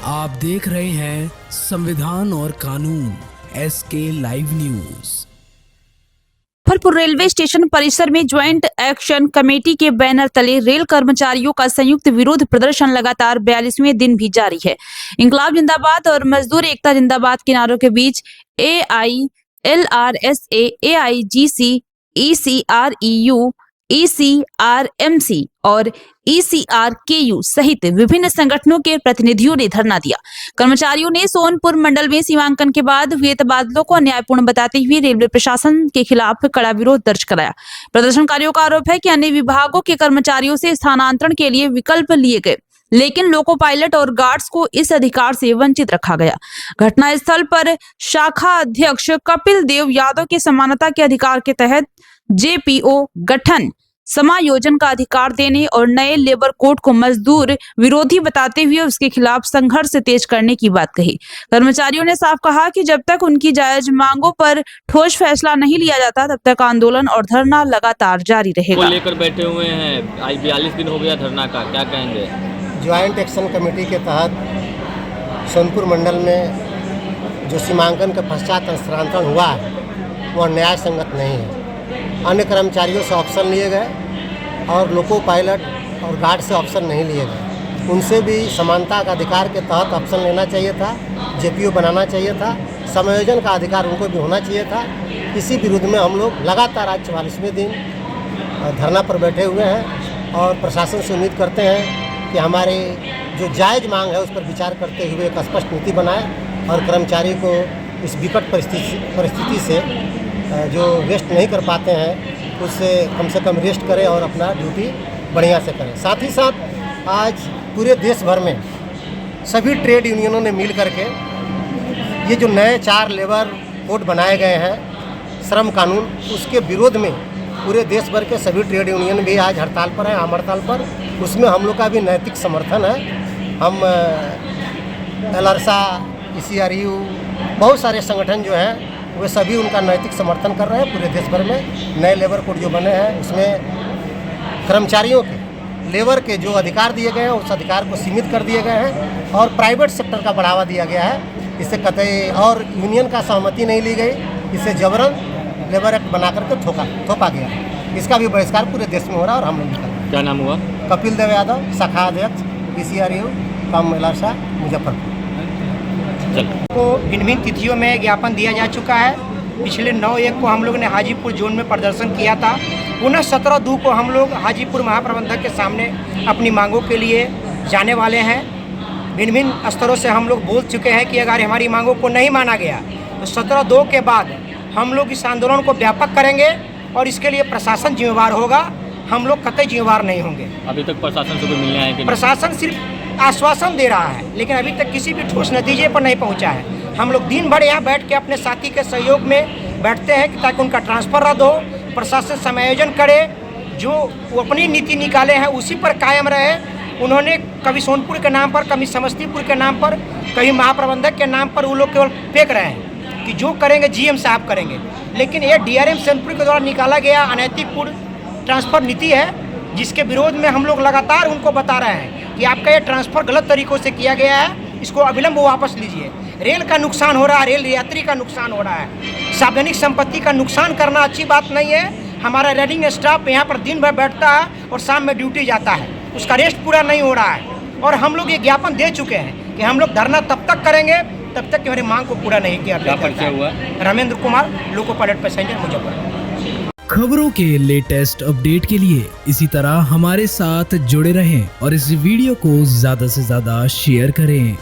आप देख रहे हैं संविधान और कानून SK live news. Muzaffarpur railway station परिसर में ज्वाइंट एक्शन कमेटी के बैनर तले रेल कर्मचारियों का संयुक्त विरोध प्रदर्शन लगातार 42वें दिन भी जारी है। इंकलाब जिंदाबाद और मजदूर एकता जिंदाबाद के नारों के बीच AILRSA, AIGC, ECREU, ECRMC और ECRKU सहित विभिन्न संगठनों के प्रतिनिधियों ने धरना दिया। कर्मचारियों ने सोनपुर मंडल में सीमांकन के बाद हुए तबादलों को अन्यायपूर्ण बताते हुए रेलवे प्रशासन के खिलाफ कड़ा विरोध दर्ज कराया। प्रदर्शनकारियों का आरोप है कि अन्य विभागों के कर्मचारियों से स्थानांतरण के लिए विकल्प लिए गए, लेकिन लोको पायलट और गार्ड्स को इस अधिकार से वंचित रखा गया। घटनास्थल पर शाखा अध्यक्ष कपिल देव यादव के समानता के अधिकार के तहत JPO गठन, समायोजन का अधिकार देने और नए लेबर कोड को मजदूर विरोधी बताते हुए उसके खिलाफ संघर्ष तेज करने की बात कही। कर्मचारियों ने साफ कहा कि जब तक उनकी जायज मांगों पर ठोस फैसला नहीं लिया जाता तब तक आंदोलन और धरना लगातार जारी रहेगा। लेकर बैठे हुए हैं, आज 42 दिन हो गया धरना का, क्या कहेंगे? ज्वाइंट एक्शन कमेटी के तहत सोनपुर मंडल में जो सीमांकन के पश्चात स्थानांतरण हुआ है वह न्याय संगत नहीं है। अन्य कर्मचारियों से ऑप्शन लिए गए और लोको पायलट और गार्ड से ऑप्शन नहीं लिए गए। उनसे भी समानता का अधिकार के तहत ऑप्शन लेना चाहिए था, JPO बनाना चाहिए था, समायोजन का अधिकार उनको भी होना चाहिए था। इसी विरुद्ध में हम लोग लगातार आज 44वें दिन धरना पर बैठे हुए हैं और प्रशासन से उम्मीद करते हैं कि हमारे जो जायज़ मांग है उस पर विचार करते हुए एक स्पष्ट नीति बनाए और कर्मचारी को इस विकट परिस्थिति से जो रेस्ट नहीं कर पाते हैं उससे कम रेस्ट करें और अपना ड्यूटी बढ़िया से करें। साथ ही साथ आज पूरे देश भर में सभी ट्रेड यूनियनों ने मिल करके ये जो नए 4 लेबर कोड बनाए गए हैं, श्रम कानून, उसके विरोध में पूरे देश भर के सभी ट्रेड यूनियन भी आज हड़ताल पर हैं, आम हड़ताल पर। उसमें हम लोग का भी नैतिक समर्थन है। हम LRSA, ECREU, बहुत सारे संगठन जो हैं वे सभी उनका नैतिक समर्थन कर रहे हैं। पूरे देश भर में नए लेबर कोड जो बने हैं उसमें कर्मचारियों के लेबर के जो अधिकार दिए गए हैं उस अधिकार को सीमित कर दिए गए हैं और प्राइवेट सेक्टर का बढ़ावा दिया गया है। इससे कतई और यूनियन का सहमति नहीं ली गई, इसे जबरन लेबर एक्ट बना करके थोपा गया। इसका भी बहिष्कार पूरे देश में हो रहा है और हम लोग भी कर रहे हैं। क्या नाम हुआ? कपिल देव यादव, शाखा अध्यक्ष, ECREU, LRSA, मुजफ्फरपुर। को भिन्न भिन्न तिथियों में ज्ञापन दिया जा चुका है। पिछले 9/1 को हम लोग ने हाजीपुर जोन में प्रदर्शन किया था। पुनः 17/2 को हम लोग हाजीपुर महाप्रबंधक के सामने अपनी मांगों के लिए जाने वाले हैं। भिन्न भिन्न स्तरों से हम लोग बोल चुके हैं कि अगर हमारी मांगों को नहीं माना गया तो 17/2 के बाद हम लोग इस आंदोलन को व्यापक करेंगे और इसके लिए प्रशासन जिम्मेवार होगा, हम लोग कतई जिम्मेवार नहीं होंगे। अभी तक प्रशासन से कोई मिलने आए कि? प्रशासन सिर्फ आश्वासन दे रहा है, लेकिन अभी तक किसी भी ठोस नतीजे पर नहीं पहुंचा है। हम लोग दिन भर यहाँ बैठ के अपने साथी के सहयोग में बैठते हैं कि ताकि उनका ट्रांसफ़र रद्द हो, प्रशासन समायोजन करे, जो वो अपनी नीति निकाले हैं उसी पर कायम रहे। उन्होंने कभी सोनपुर के नाम पर, कभी समस्तीपुर के नाम पर, कभी महाप्रबंधक के नाम पर वो लोग केवल फेंक रहे हैं कि जो करेंगे GM साहब करेंगे, लेकिन ये DRM सोनपुर के द्वारा निकाला गया अनैतिकपूर्ण ट्रांसफ़र नीति है, जिसके विरोध में हम लोग लगातार उनको बता रहे हैं कि आपका ये ट्रांसफ़र गलत तरीक़ों से किया गया है, इसको अविलंब वापस लीजिए। रेल का नुकसान हो रहा है, रेल यात्री का नुकसान हो रहा है, सार्वजनिक संपत्ति का नुकसान करना अच्छी बात नहीं है। हमारा रेलिंग स्टाफ यहाँ पर दिन भर बैठता है और शाम में ड्यूटी जाता है, उसका रेस्ट पूरा नहीं हो रहा है। और हम लोग ये ज्ञापन दे चुके हैं कि हम लोग धरना तब तक करेंगे तब तक कि हमारी मांग को पूरा नहीं किया जाता। Ramendra Kumar, loco pilot passenger, Muzaffarpur. खबरों के लेटेस्ट अपडेट के लिए इसी तरह हमारे साथ जुड़े रहें और इस वीडियो को ज्यादा से ज्यादा शेयर करें।